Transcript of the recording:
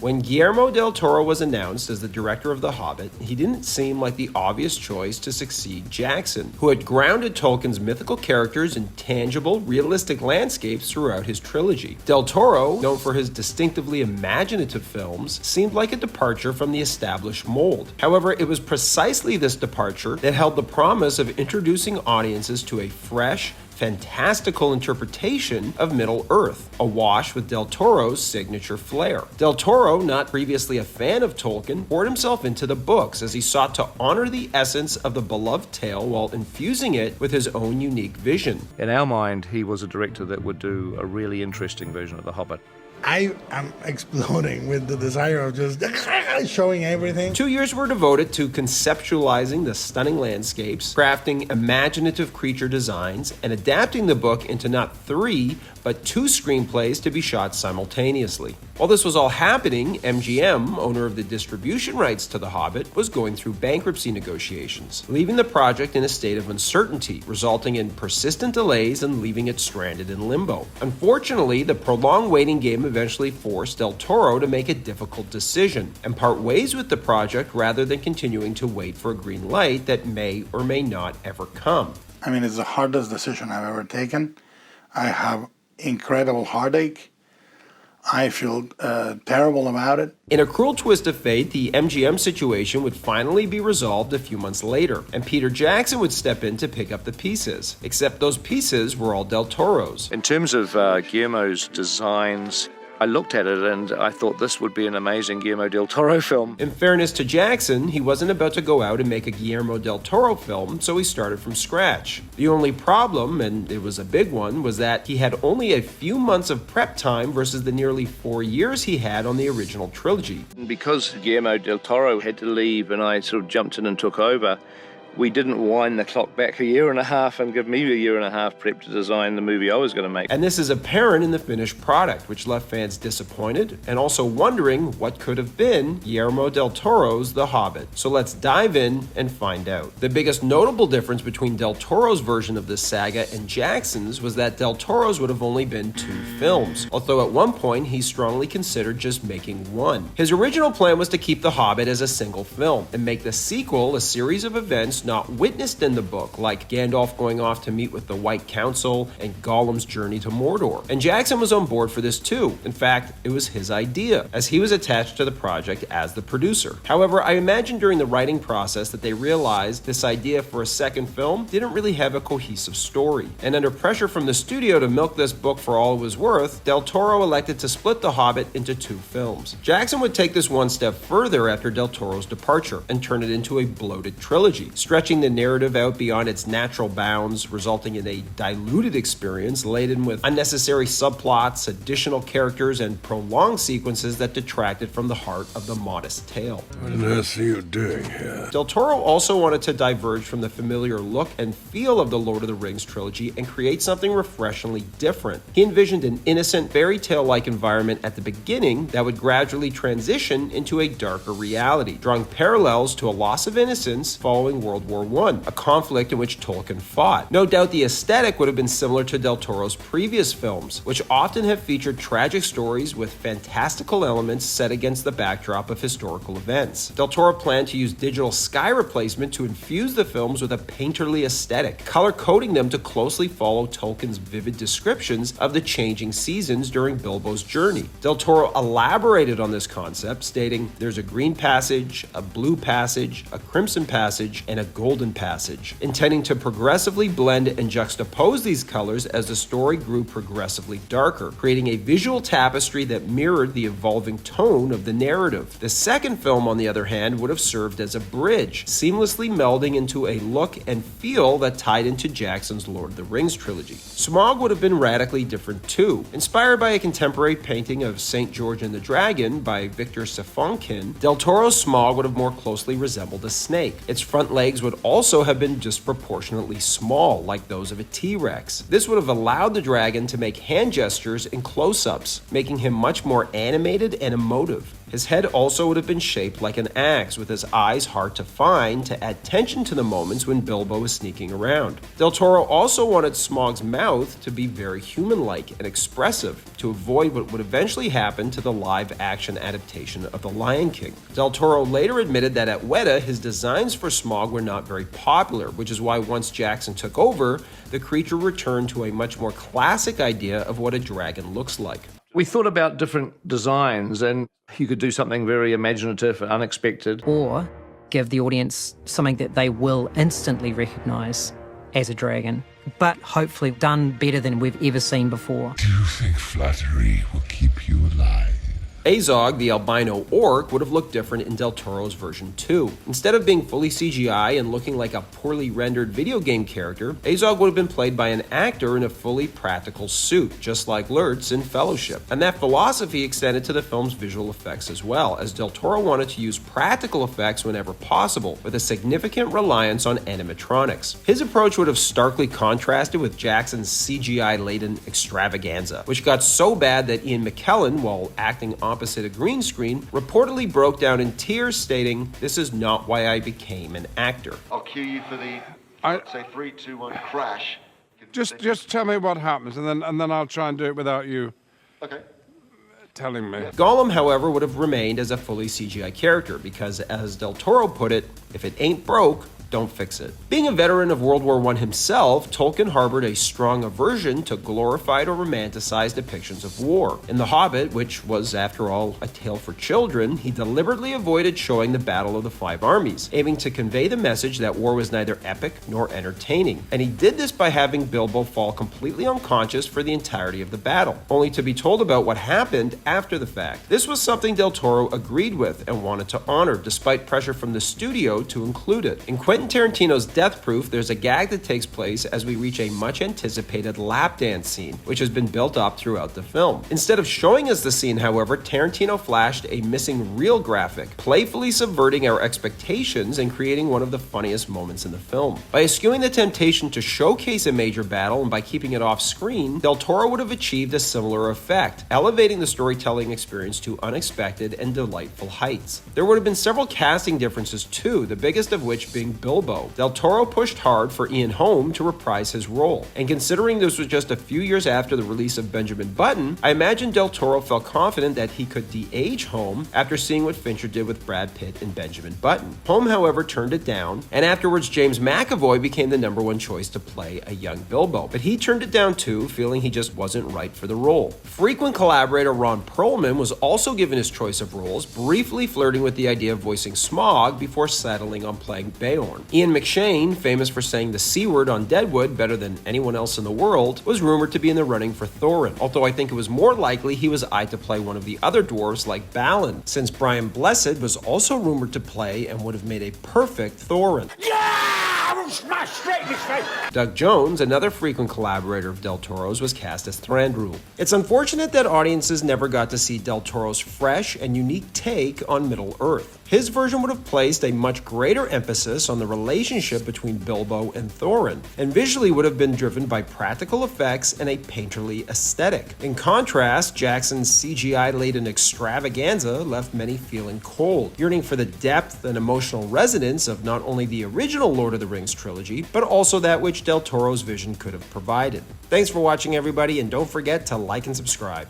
When Guillermo Del Toro was announced as the director of The Hobbit, he didn't seem like the obvious choice to succeed Jackson, who had grounded Tolkien's mythical characters in tangible, realistic landscapes throughout his trilogy. Del Toro, known for his distinctively imaginative films, seemed like a departure from the established mold. However, it was precisely this departure that held the promise of introducing audiences to a fresh, fantastical interpretation of Middle-earth, awash with Del Toro's signature flair. Del Toro, not previously a fan of Tolkien, poured himself into the books as he sought to honor the essence of the beloved tale while infusing it with his own unique vision. In our mind, he was a director that would do a really interesting version of The Hobbit. I am exploding with the desire of just showing everything. 2 years were devoted to conceptualizing the stunning landscapes, crafting imaginative creature designs, and adapting the book into not 3, but 2 screenplays to be shot simultaneously. While this was all happening, MGM, owner of the distribution rights to The Hobbit, was going through bankruptcy negotiations, leaving the project in a state of uncertainty, resulting in persistent delays and leaving it stranded in limbo. Unfortunately, the prolonged waiting game eventually forced Del Toro to make a difficult decision and part ways with the project rather than continuing to wait for a green light that may or may not ever come. I mean, it's the hardest decision I've ever taken. I have incredible heartache. I feel terrible about it. In a cruel twist of fate, the MGM situation would finally be resolved a few months later, and Peter Jackson would step in to pick up the pieces. Except those pieces were all Del Toro's. In terms of Guillermo's designs, I looked at it and I thought this would be an amazing Guillermo Del Toro film. In fairness to Jackson, he wasn't about to go out and make a Guillermo Del Toro film, so he started from scratch. The only problem, and it was a big one, was that he had only a few months of prep time versus the nearly 4 years he had on the original trilogy. Because Guillermo Del Toro had to leave and I sort of jumped in and took over, we didn't wind the clock back a year and a half and give me a year and a half prep to design the movie I was going to make. And this is apparent in the finished product, which left fans disappointed and also wondering what could have been Guillermo Del Toro's The Hobbit. So let's dive in and find out. The biggest notable difference between Del Toro's version of this saga and Jackson's was that Del Toro's would have only been 2 films, although at one point he strongly considered just making 1. His original plan was to keep The Hobbit as a single film and make the sequel a series of events not witnessed in the book, like Gandalf going off to meet with the White Council and Gollum's journey to Mordor. And Jackson was on board for this too. In fact, it was his idea, as he was attached to the project as the producer. However, I imagine during the writing process that they realized this idea for a second film didn't really have a cohesive story. And under pressure from the studio to milk this book for all it was worth, Del Toro elected to split The Hobbit into 2 films. Jackson would take this one step further after Del Toro's departure and turn it into a bloated trilogy, stretching the narrative out beyond its natural bounds, resulting in a diluted experience laden with unnecessary subplots, additional characters, and prolonged sequences that detracted from the heart of the modest tale. What on earth are you doing here? Del Toro also wanted to diverge from the familiar look and feel of the Lord of the Rings trilogy and create something refreshingly different. He envisioned an innocent, fairy tale-like environment at the beginning that would gradually transition into a darker reality, drawing parallels to a loss of innocence following World War I, a conflict in which Tolkien fought. No doubt the aesthetic would have been similar to Del Toro's previous films, which often have featured tragic stories with fantastical elements set against the backdrop of historical events. Del Toro planned to use digital sky replacement to infuse the films with a painterly aesthetic, color coding them to closely follow Tolkien's vivid descriptions of the changing seasons during Bilbo's journey. Del Toro elaborated on this concept, stating, "There's a green passage, a blue passage, a crimson passage, and a golden passage," intending to progressively blend and juxtapose these colors as the story grew progressively darker, creating a visual tapestry that mirrored the evolving tone of the narrative. The second film, on the other hand, would have served as a bridge, seamlessly melding into a look and feel that tied into Jackson's Lord of the Rings trilogy. Smaug would have been radically different too. Inspired by a contemporary painting of St. George and the Dragon by Victor Stefankin, Del Toro's Smaug would have more closely resembled a snake. Its front legs would also have been disproportionately small, like those of a T-Rex. This would have allowed the dragon to make hand gestures in close-ups, making him much more animated and emotive. His head also would have been shaped like an axe, with his eyes hard to find to add tension to the moments when Bilbo is sneaking around. Del Toro also wanted Smaug's mouth to be very human-like and expressive to avoid what would eventually happen to the live-action adaptation of The Lion King. Del Toro later admitted that at Weta, his designs for Smaug were not very popular, which is why once Jackson took over, the creature returned to a much more classic idea of what a dragon looks like. We thought about different designs, and you could do something very imaginative and unexpected. Or give the audience something that they will instantly recognise as a dragon, but hopefully done better than we've ever seen before. Do you think flattery will keep you alive? Azog, the albino orc, would have looked different in Del Toro's version too. Instead of being fully CGI and looking like a poorly rendered video game character, Azog would have been played by an actor in a fully practical suit, just like Lurtz in Fellowship. And that philosophy extended to the film's visual effects as well, as Del Toro wanted to use practical effects whenever possible, with a significant reliance on animatronics. His approach would have starkly contrasted with Jackson's CGI-laden extravaganza, which got so bad that Ian McKellen, while acting opposite a green screen, reportedly broke down in tears, stating, "This is not why I became an actor." I'll cue you for the, say 3, 2, 1, crash. Just tell me what happens, and then I'll try and do it without you Okay. telling me. Gollum, however, would have remained as a fully CGI character because, as Del Toro put it, if it ain't broke, don't fix it. Being a veteran of World War I himself, Tolkien harbored a strong aversion to glorified or romanticized depictions of war. In The Hobbit, which was, after all, a tale for children, he deliberately avoided showing the Battle of the Five Armies, aiming to convey the message that war was neither epic nor entertaining. And he did this by having Bilbo fall completely unconscious for the entirety of the battle, only to be told about what happened after the fact. This was something Del Toro agreed with and wanted to honor, despite pressure from the studio to include it. In Quentin Tarantino's Death Proof, there's a gag that takes place as we reach a much-anticipated lap dance scene, which has been built up throughout the film. Instead of showing us the scene, however, Tarantino flashed a missing reel graphic, playfully subverting our expectations and creating one of the funniest moments in the film. By eschewing the temptation to showcase a major battle and by keeping it off screen, Del Toro would have achieved a similar effect, elevating the storytelling experience to unexpected and delightful heights. There would have been several casting differences too, the biggest of which being Bilbo. Del Toro pushed hard for Ian Holm to reprise his role, and considering this was just a few years after the release of Benjamin Button, I imagine Del Toro felt confident that he could de-age Holm after seeing what Fincher did with Brad Pitt in Benjamin Button. Holm, however, turned it down, and afterwards James McAvoy became the #1 choice to play a young Bilbo, but he turned it down too, feeling he just wasn't right for the role. Frequent collaborator Ron Perlman was also given his choice of roles, briefly flirting with the idea of voicing Smaug before settling on playing Beorn. Ian McShane, famous for saying the C word on Deadwood better than anyone else in the world, was rumored to be in the running for Thorin, although I think it was more likely he was eyed to play one of the other dwarves like Balin, since Brian Blessed was also rumored to play and would have made a perfect Thorin. Doug Jones, another frequent collaborator of Del Toro's, was cast as Thranduil. It's unfortunate that audiences never got to see Del Toro's fresh and unique take on Middle-earth. His version would have placed a much greater emphasis on the relationship between Bilbo and Thorin, and visually would have been driven by practical effects and a painterly aesthetic. In contrast, Jackson's CGI-laden extravaganza left many feeling cold, yearning for the depth and emotional resonance of not only the original Lord of the Rings trilogy, but also that which Del Toro's vision could have provided. Thanks for watching, everybody, and don't forget to like and subscribe.